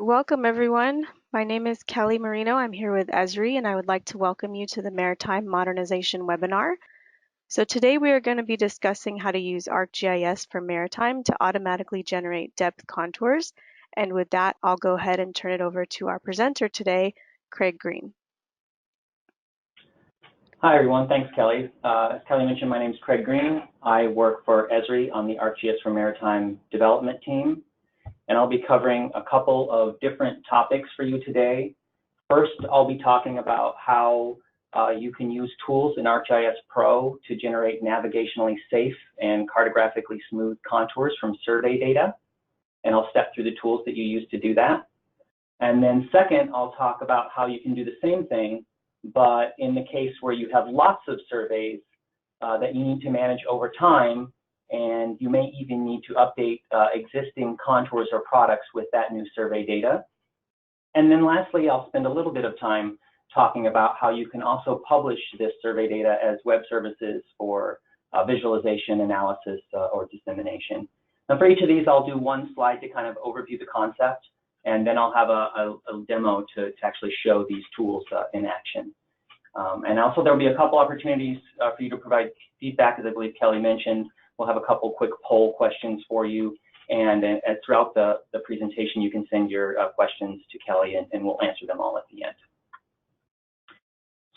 Welcome everyone. My name is Kelly Marino. I'm here with Esri and I would like to welcome you to the Maritime Modernization webinar. So today we are going to be discussing how to use ArcGIS for Maritime to automatically generate depth contours. And with that, I'll go ahead and turn it over to our presenter today, Craig Green. Hi everyone, thanks Kelly. As Kelly mentioned, my name is Craig Green. I work for Esri on the ArcGIS for Maritime development team. And I'll be covering a couple of different topics for you today. First, I'll be talking about how you can use tools in ArcGIS Pro to generate navigationally safe and cartographically smooth contours from survey data. And I'll step through the tools that you use to do that. And then second, I'll talk about how you can do the same thing, but in the case where you have lots of surveys that you need to manage over time, and you may even need to update existing contours or products with that new survey data. And then lastly, I'll spend a little bit of time talking about how you can also publish this survey data as web services for visualization, analysis, or dissemination. Now for each of these, I'll do one slide to kind of overview the concept, and then I'll have a demo to actually show these tools in action. And also there'll be a couple opportunities for you to provide feedback, as I believe Kelly mentioned. We'll have a couple quick poll questions for you, and throughout the presentation, you can send your questions to Kelly, and we'll answer them all at the end.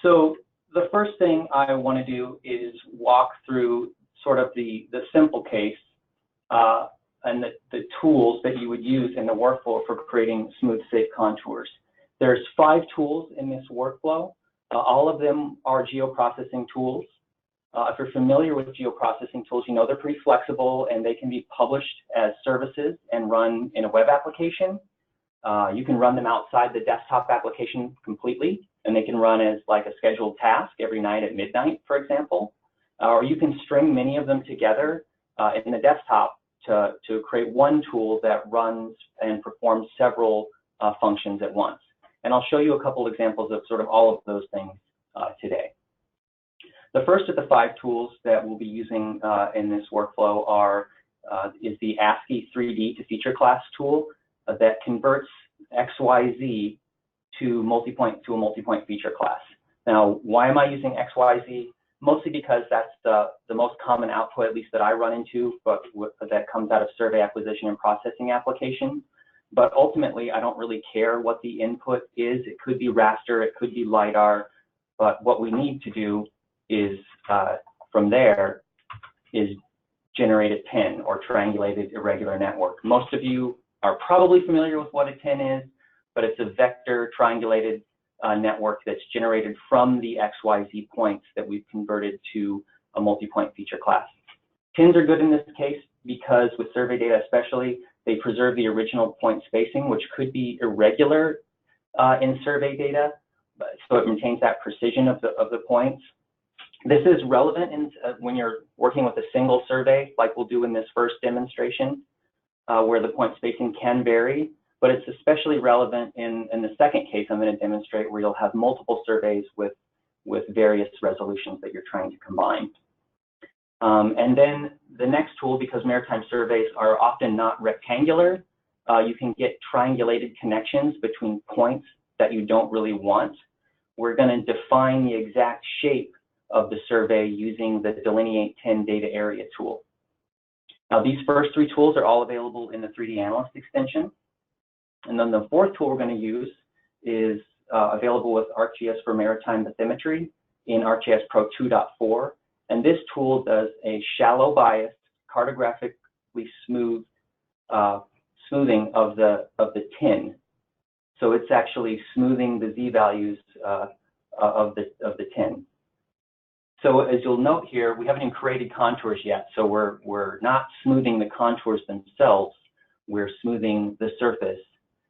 So the first thing I want to do is walk through sort of the simple case and the tools that you would use in the workflow for creating smooth, safe contours. There's 5 tools in this workflow. All of them are geoprocessing tools. If you're familiar with geoprocessing tools, you know they're pretty flexible and they can be published as services and run in a web application. You can run them outside the desktop application completely, and they can run as like a scheduled task every night at midnight, for example. Or you can string many of them together in the desktop to create one tool that runs and performs several functions at once. And I'll show you a couple examples of sort of all of those things today. The first of the 5 tools that we'll be using in this workflow is the ASCII 3D to feature class tool that converts XYZ to a multi-point feature class. Now, why am I using XYZ? Mostly because that's the most common output, at least that I run into, but that comes out of survey acquisition and processing applications. But ultimately, I don't really care what the input is. It could be raster, it could be LiDAR, but what we need to do is from there is generate a TIN, or triangulated irregular network. Most of you are probably familiar with what a TIN is, but it's a vector triangulated network that's generated from the XYZ points that we've converted to a multi-point feature class. TINs are good in this case because with survey data especially, they preserve the original point spacing, which could be irregular in survey data, so it maintains that precision of the points. This is relevant when you're working with a single survey, like we'll do in this first demonstration, where the point spacing can vary, but it's especially relevant in the second case I'm going to demonstrate, where you'll have multiple surveys with various resolutions that you're trying to combine. And then the next tool, because maritime surveys are often not rectangular, you can get triangulated connections between points that you don't really want. We're going to define the exact shape of the survey using the Delineate TIN Data Area tool. Now, these first 3 tools are all available in the 3D Analyst extension. And then the 4th tool we're going to use is available with ArcGIS for Maritime Bathymetry in ArcGIS Pro 2.4. And this tool does a shallow bias, cartographically smoothing of the TIN. So it's actually smoothing the z-values of the TIN. So as you'll note here, we haven't even created contours yet. So we're not smoothing the contours themselves. We're smoothing the surface.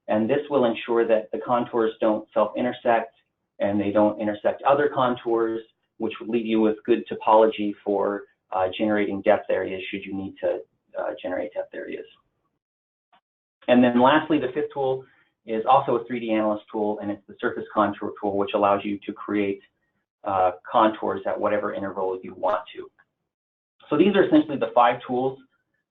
And this will ensure that the contours don't self-intersect and they don't intersect other contours, which would leave you with good topology for generating depth areas should you need to generate depth areas. And then lastly, the 5th tool is also a 3D Analyst tool, and it's the Surface Contour tool, which allows you to create contours at whatever interval you want to. So these are essentially the 5 tools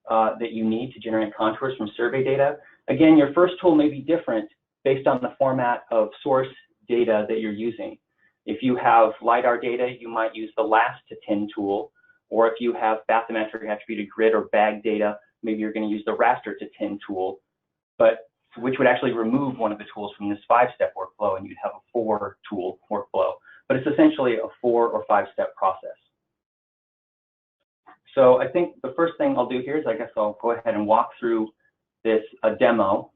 that you need to generate contours from survey data. Again, your first tool may be different based on the format of source data that you're using. If you have LiDAR data, you might use the last to 10 tool, or if you have bathymetric attributed grid or bag data, maybe you're going to use the raster to 10 tool, but which would actually remove one of the tools from this 5-step workflow, and you'd have a 4-tool workflow. But it's essentially a 4 or 5-step process. So I think the first thing I'll do here is I guess I'll go ahead and walk through this, a demo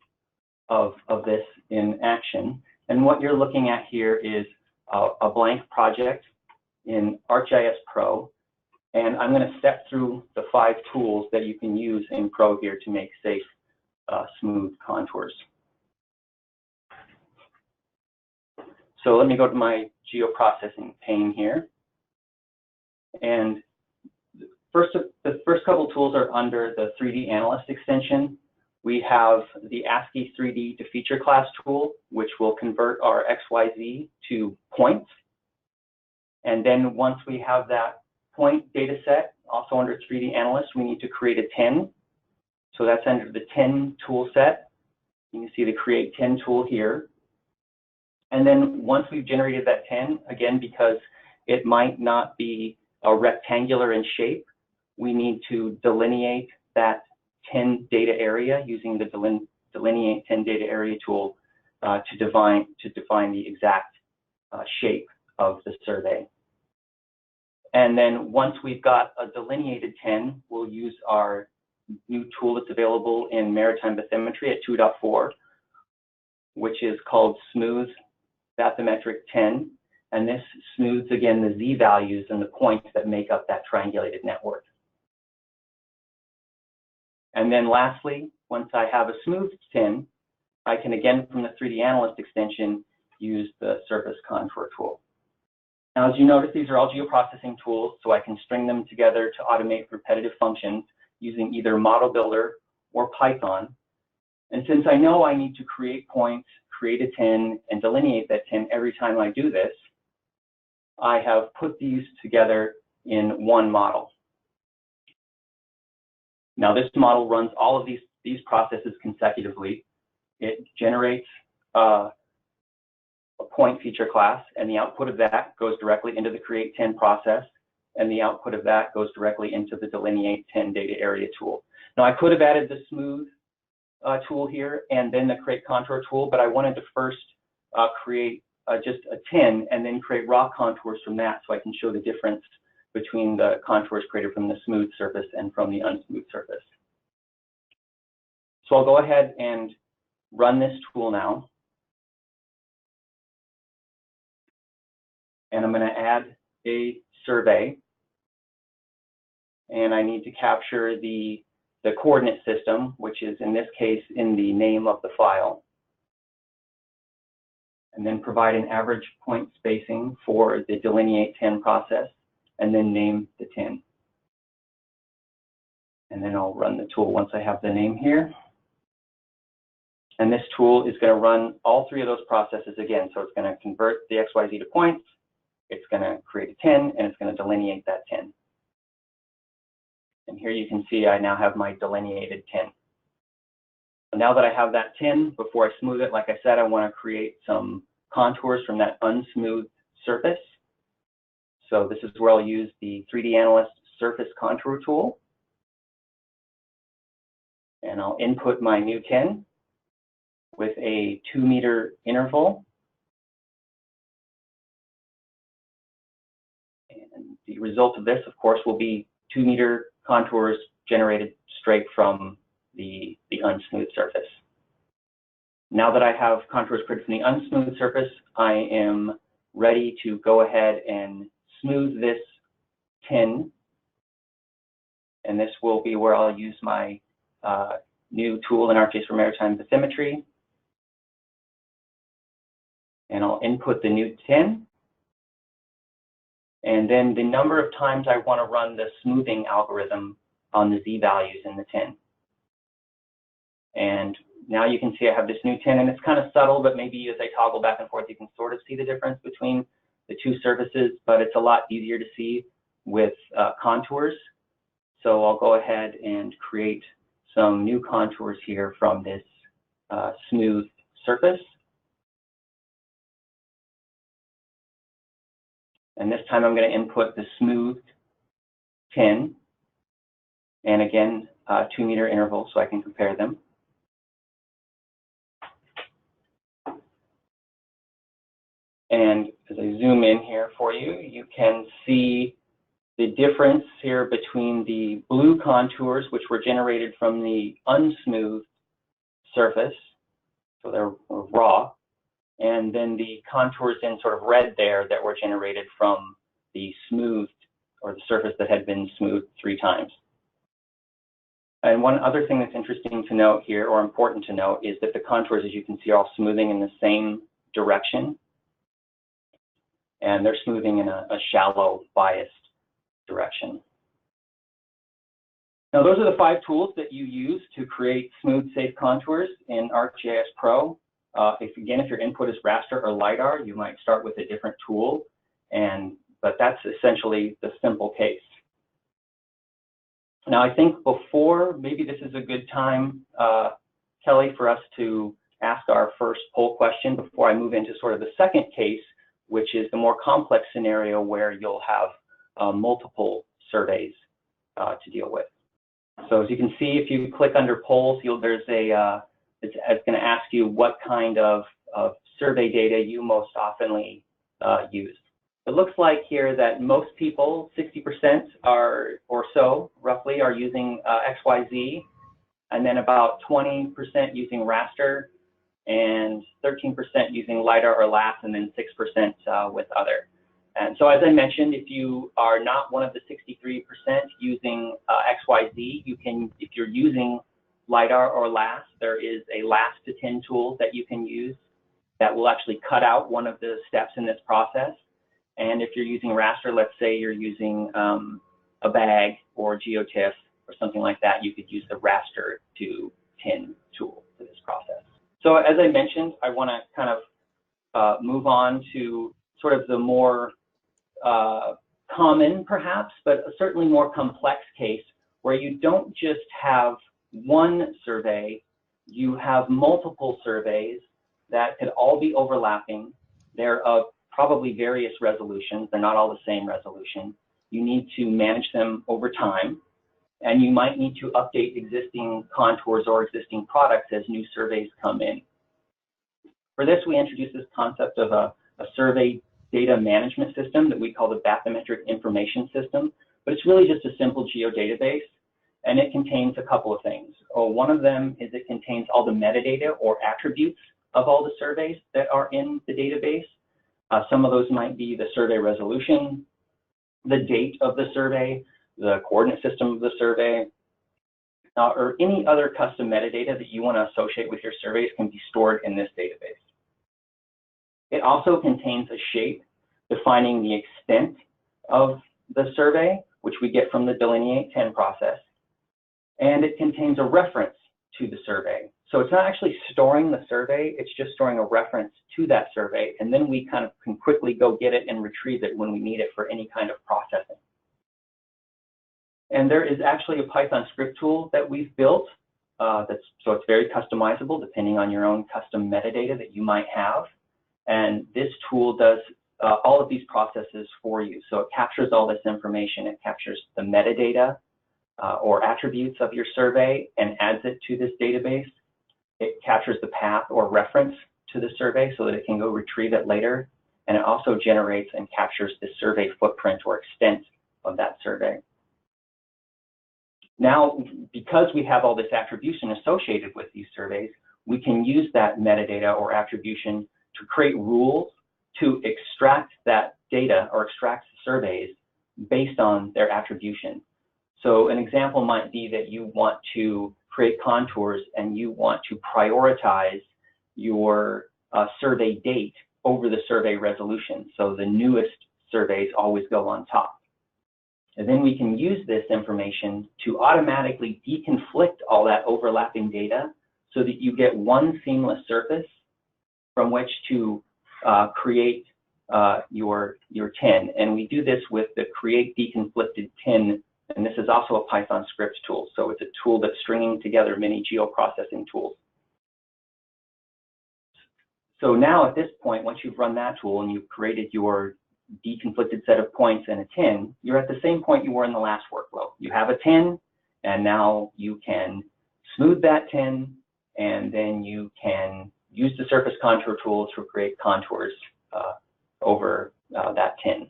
of this in action. And what you're looking at here is a blank project in ArcGIS Pro. And I'm going to step through the 5 tools that you can use in Pro here to make safe, smooth contours. So let me go to my geoprocessing pane here. And the first couple tools are under the 3D Analyst extension. We have the ASCII 3D to feature class tool, which will convert our XYZ to points. And then once we have that point data set, also under 3D Analyst, we need to create a 10. So that's under the 10 tool set. You can see the Create 10 tool here. And then once we've generated that 10, again, because it might not be a rectangular in shape, we need to delineate that 10 data area using the Delineate 10 Data Area tool to define the exact shape of the survey. And then once we've got a delineated 10, we'll use our new tool that's available in Maritime Bathymetry at 2.4, which is called Smooth Bathymetric 10. And this smooths, again, the Z values and the points that make up that triangulated network. And then lastly, once I have a smooth 10, I can, again, from the 3D Analyst extension, use the Surface Contour tool. Now, as you notice, these are all geoprocessing tools, so I can string them together to automate repetitive functions using either Model Builder or Python. And since I know I need to create points, create a 10, and delineate that 10 every time I do this, I have put these together in one model. Now, this model runs all of these processes consecutively. It generates a point feature class, and the output of that goes directly into the Create 10 process, and the output of that goes directly into the Delineate 10 Data Area tool. Now, I could have added the Smooth tool here and then the Create Contour tool, but I wanted to first create just a 10 and then create raw contours from that so I can show the difference between the contours created from the smooth surface and from the unsmooth surface. So I'll go ahead and run this tool now. And I'm going to add a survey. And I need to capture the coordinate system, which is in this case in the name of the file. And then provide an average point spacing for the Delineate 10 process, and then name the 10. And then I'll run the tool once I have the name here. And this tool is going to run all 3 of those processes again. So it's going to convert the XYZ to points, it's going to create a 10, and it's going to delineate that 10. And here you can see I now have my delineated 10. So now that I have that 10, before I smooth it, like I said, I want to create some contours from that unsmooth surface. So this is where I'll use the 3D Analyst Surface Contour tool. And I'll input my new 10 with a 2-meter interval. And the result of this, of course, will be 2-meter contours generated straight from the unsmooth surface. Now that I have contours created from the unsmooth surface, I am ready to go ahead and smooth this 10. And this will be where I'll use my new tool in ArcGIS for Maritime Bathymetry. And I'll input the new 10. And then the number of times I want to run the smoothing algorithm on the Z values in the 10. And now you can see I have this new 10, and it's kind of subtle, but maybe as I toggle back and forth, you can sort of see the difference between the 2 surfaces, but it's a lot easier to see with contours. So I'll go ahead and create some new contours here from this smooth surface. And this time I'm going to input the smoothed tin, and again, 2-meter intervals so I can compare them. And as I zoom in here for you, you can see the difference here between the blue contours, which were generated from the unsmoothed surface, so they're raw, and then the contours in sort of red there that were generated from the smoothed, or the surface that had been smoothed 3 times. And one other thing that's interesting to note here, or important to note, is that the contours, as you can see, are all smoothing in the same direction. And they're smoothing in a shallow, biased direction. Now, those are the 5 tools that you use to create smooth, safe contours in ArcGIS Pro. If your input is raster or LiDAR, you might start with a different tool, but that's essentially the simple case. Now, I think maybe this is a good time, Kelly, for us to ask our first poll question before I move into sort of the second case, which is the more complex scenario where you'll have multiple surveys to deal with. So as you can see, if you click under polls, it's going to ask you what kind of survey data you most often use. It looks like here that most people, 60% or so, roughly, are using XYZ, and then about 20% using raster, and 13% using LiDAR or LAS, and then 6% with other. And so, as I mentioned, if you are not one of the 63% using XYZ, if you're using LiDAR or LAS, there is a LAS to tin tool that you can use that will actually cut out one of the steps in this process. And if you're using raster, let's say you're using a bag or GeoTIFF or something like that, you could use the raster to tin tool for this process. So as I mentioned, I want to kind of move on to sort of the more common, perhaps, but certainly more complex case where you don't just have one survey, you have multiple surveys that could all be overlapping. They're of probably various resolutions. They're not all the same resolution. You need to manage them over time, and you might need to update existing contours or existing products as new surveys come in. For this, we introduced this concept of a survey data management system that we call the bathymetric information system, but it's really just a simple geodatabase, and it contains a couple of things. One of them is it contains all the metadata or attributes of all the surveys that are in the database. Some of those might be the survey resolution, the date of the survey, the coordinate system of the survey, or any other custom metadata that you want to associate with your surveys can be stored in this database. It also contains a shape defining the extent of the survey, which we get from the Delineate 10 process, and it contains a reference to the survey. So it's not actually storing the survey, it's just storing a reference to that survey, and then we kind of can quickly go get it and retrieve it when we need it for any kind of processing. And there is actually a Python script tool that we've built, so it's very customizable depending on your own custom metadata that you might have. And this tool does all of these processes for you. So it captures all this information. It captures the metadata or attributes of your survey and adds it to this database. It captures the path or reference to the survey so that it can go retrieve it later. And it also generates and captures the survey footprint or extent of that survey. Now, because we have all this attribution associated with these surveys, we can use that metadata or attribution to create rules to extract that data or extract surveys based on their attribution. So an example might be that you want to create contours and you want to prioritize your survey date over the survey resolution. So the newest surveys always go on top. And then we can use this information to automatically deconflict all that overlapping data so that you get one seamless surface from which to create your tin. And we do this with the create deconflicted tin, and this is also a Python script tool. So it's a tool that's stringing together many geoprocessing tools. So now at this point, once you've run that tool and you've created your deconflicted set of points in a tin, you're at the same point you were in the last workflow. You have a tin, and now you can smooth that tin, and then you can use the surface contour tool to create contours over that tin.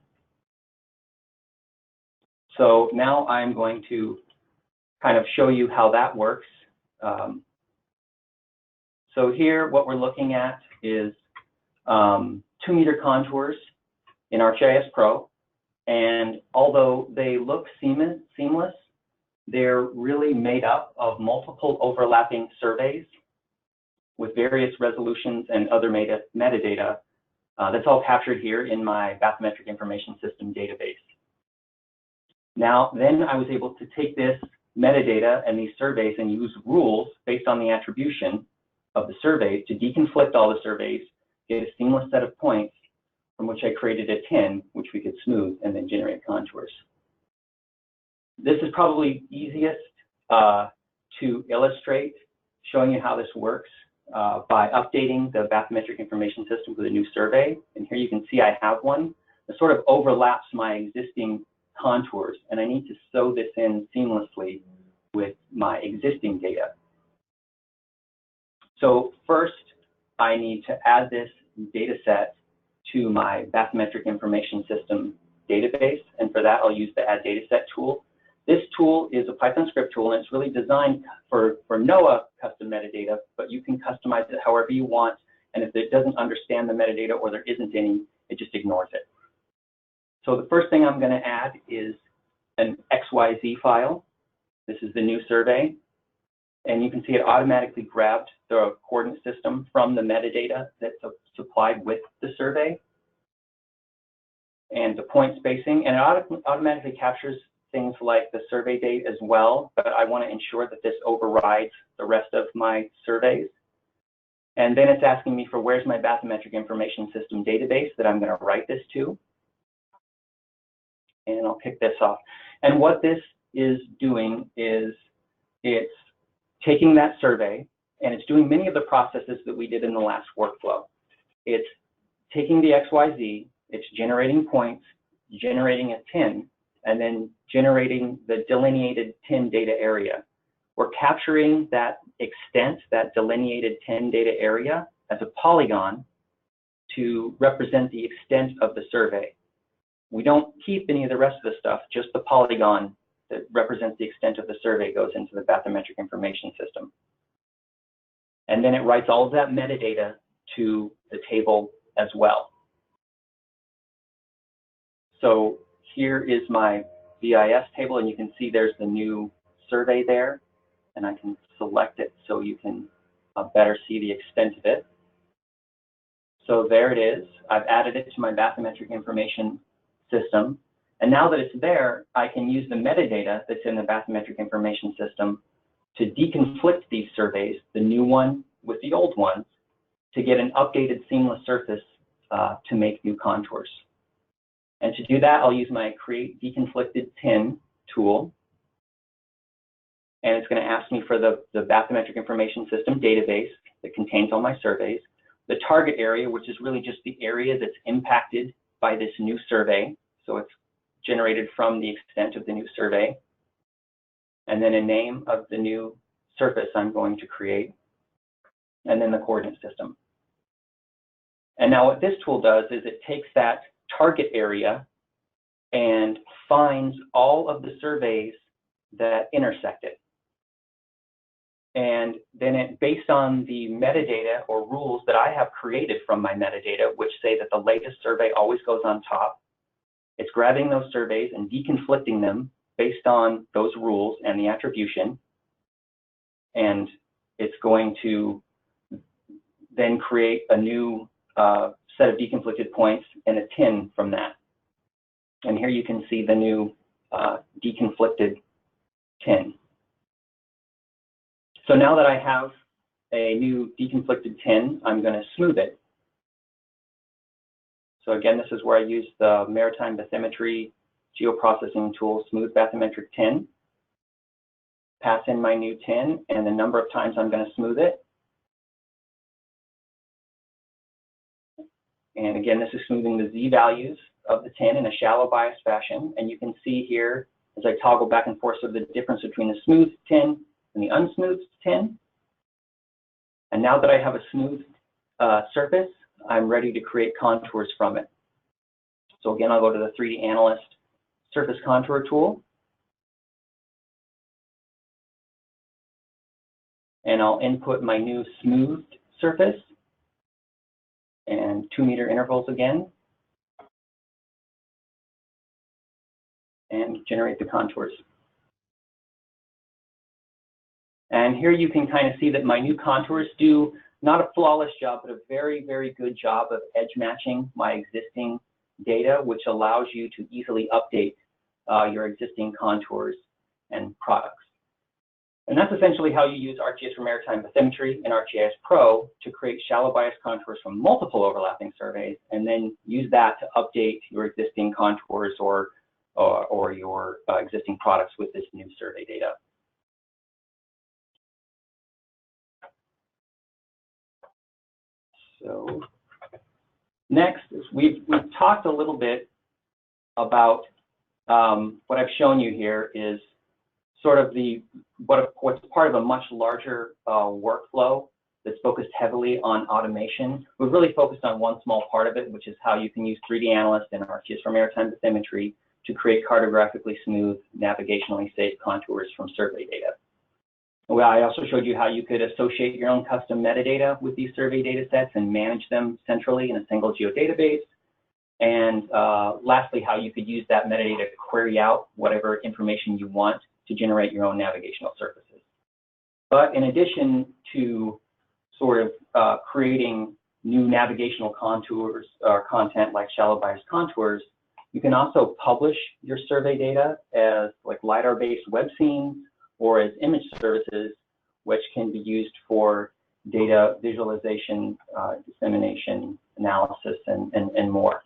So now I'm going to kind of show you how that works. So here, what we're looking at is 2-meter contours in ArcGIS Pro. And although they look seamless, they're really made up of multiple overlapping surveys with various resolutions and other metadata. That's all captured here in my bathymetric information system database. Now, then I was able to take this metadata and these surveys and use rules based on the attribution of the surveys to deconflict all the surveys, get a seamless set of points from which I created a tin, which we could smooth and then generate contours. This is probably easiest to illustrate, showing you how this works by updating the bathymetric information system with a new survey. And here you can see I have one that sort of overlaps my existing contours, and I need to sew this in seamlessly with my existing data. So first, I need to add this data set to my bathymetric information system database, and for that I'll use the Add Dataset tool. This tool is a Python script tool, and it's really designed for NOAA custom metadata, but you can customize it however you want, and if it doesn't understand the metadata or there isn't any, it just ignores it. So the first thing I'm going to add is an XYZ file. This is the new survey, and you can see it automatically grabbed the coordinate system from the metadata that's supplied with the survey and the point spacing, and it automatically captures things like the survey date as well, but I want to ensure that this overrides the rest of my surveys. And then it's asking me for where's my bathymetric information system database that I'm going to write this to. And I'll kick this off. And what this is doing is it's taking that survey, and it's doing many of the processes that we did in the last workflow. It's taking the XYZ, it's generating points, generating a tin, and then generating the delineated tin data area. We're capturing that extent, that delineated tin data area, as a polygon to represent the extent of the survey. We don't keep any of the rest of the stuff, just the polygon that represents the extent of the survey goes into the bathymetric information system. And then it writes all of that metadata to the table as well. So here is my BIS table, and you can see there's the new survey there, and I can select it so you can better see the extent of it. So there it is. I've added it to my bathymetric information system, and now that it's there, I can use the metadata that's in the bathymetric information system to deconflict these surveys, the new one with the old ones, to get an updated seamless surface to make new contours. And to do that, I'll use my Create Deconflicted Tin tool. And it's going to ask me for the bathymetric information system database that contains all my surveys, the target area, which is really just the area that's impacted by this new survey. So it's generated from the extent of the new survey. And then a name of the new surface I'm going to create. And then the coordinate system. And now what this tool does is it takes that target area and finds all of the surveys that intersect it. And then based on the metadata or rules that I have created from my metadata, which say that the latest survey always goes on top, it's grabbing those surveys and deconflicting them based on those rules and the attribution. And it's going to then create a new set of deconflicted points and a tin from that. And here you can see the new deconflicted tin. So now that I have a new deconflicted tin, I'm going to smooth it. So again, this is where I use the Maritime Bathymetry geoprocessing tool, Smooth Bathymetric Tin. Pass in my new tin and the number of times I'm going to smooth it. And again, this is smoothing the Z values of the tin in a shallow bias fashion. And you can see here, as I toggle back and forth, of the difference between the smooth tin and the unsmoothed tin. And now that I have a smooth surface, I'm ready to create contours from it. So again, I'll go to the 3D Analyst Surface Contour tool. And I'll input my new smoothed surface and 2-meter intervals again, and generate the contours. And here you can kind of see that my new contours do not a flawless job, but a very, very good job of edge matching my existing data, which allows you to easily update your existing contours and products. And that's essentially how you use ArcGIS for Maritime Bathymetry and ArcGIS Pro to create shallow bias contours from multiple overlapping surveys, and then use that to update your existing contours or your existing products with this new survey data. So next, we've talked a little bit about what I've shown you here is sort of what's part of a much larger workflow that's focused heavily on automation. We've really focused on one small part of it, which is how you can use 3D Analyst and ArcGIS for Maritime Bathymetry to create cartographically smooth, navigationally safe contours from survey data. Well, I also showed you how you could associate your own custom metadata with these survey data sets and manage them centrally in a single geodatabase. And lastly, how you could use that metadata to query out whatever information you want to generate your own navigational surfaces. But in addition to sort of creating new navigational contours or content like shallow bias contours, you can also publish your survey data as like LiDAR-based web scenes or as image services, which can be used for data visualization, dissemination, analysis, and more.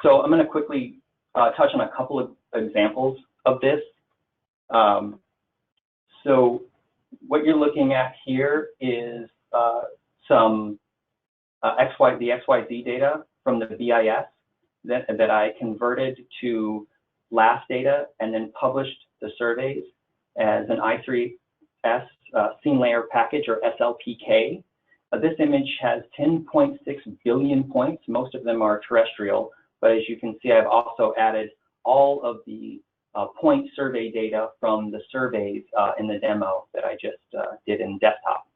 So I'm going to quickly touch on a couple of examples of this. So what you're looking at here is some the XYZ data from the BIS that I converted to LAS data and then published the surveys as an I3S scene layer package, or SLPK. This image has 10.6 billion points. Most of them are terrestrial, but as you can see, I've also added all of the point survey data from the surveys in the demo that I just did in desktop.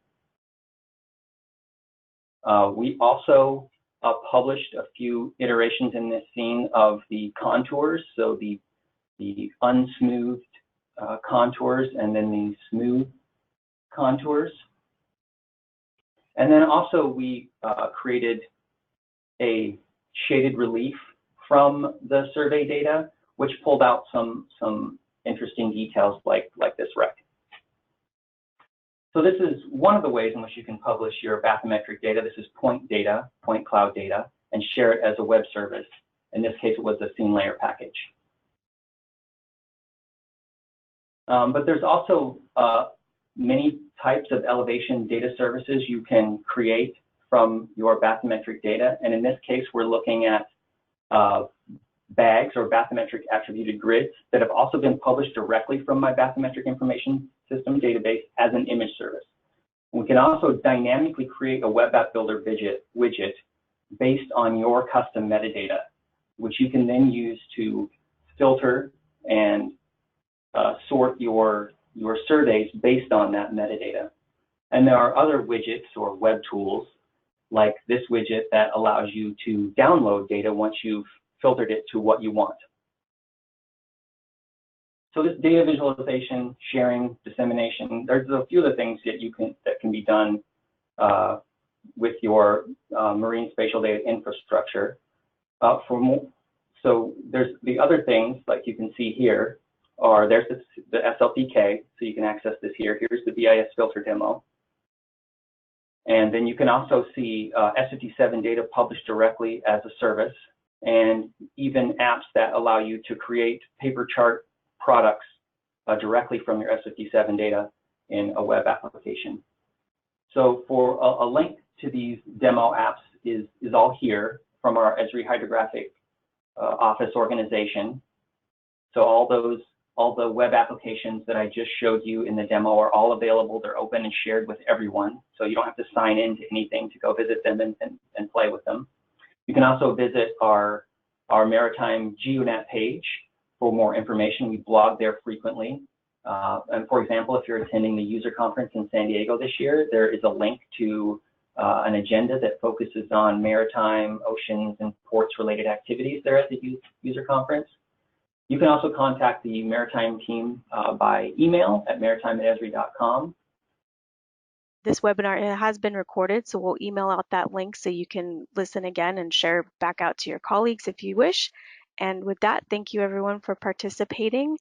We also published a few iterations in this scene of the contours, so the unsmoothed contours and then the smooth contours. And then also we created a shaded relief from the survey data, which pulled out some interesting details like this wreck. So this is one of the ways in which you can publish your bathymetric data. This is point data, point cloud data, and share it as a web service. In this case, it was a scene layer package. But there's also many types of elevation data services you can create from your bathymetric data. And in this case, we're looking at bags or bathymetric attributed grids that have also been published directly from my bathymetric information system database as an image service. We can also dynamically create a web app builder widget based on your custom metadata, which you can then use to filter and sort your surveys based on that metadata. And there are other widgets or web tools like this widget that allows you to download data once you've filtered it to what you want. So this data visualization, sharing, dissemination, there's a few of the things that can be done with your marine spatial data infrastructure. So there's the other things, like you can see here, there's the SLPK, so you can access this here. Here's the BIS filter demo. And then you can also see S57 data published directly as a service, and even apps that allow you to create paper chart products directly from your S57 data in a web application. So for a link to these demo apps is all here from our Esri Hydrographic office organization. So all the web applications that I just showed you in the demo are all available. They're open and shared with everyone. So you don't have to sign into anything to go visit them and play with them. You can also visit our Maritime GeoNet page for more information. We blog there frequently. And for example, if you're attending the user conference in San Diego this year, there is a link to an agenda that focuses on maritime, oceans, and ports related activities there at the user conference. You can also contact the Maritime team by email at maritime@esri.com. This webinar has been recorded, so we'll email out that link so you can listen again and share back out to your colleagues if you wish. And with that, thank you everyone for participating.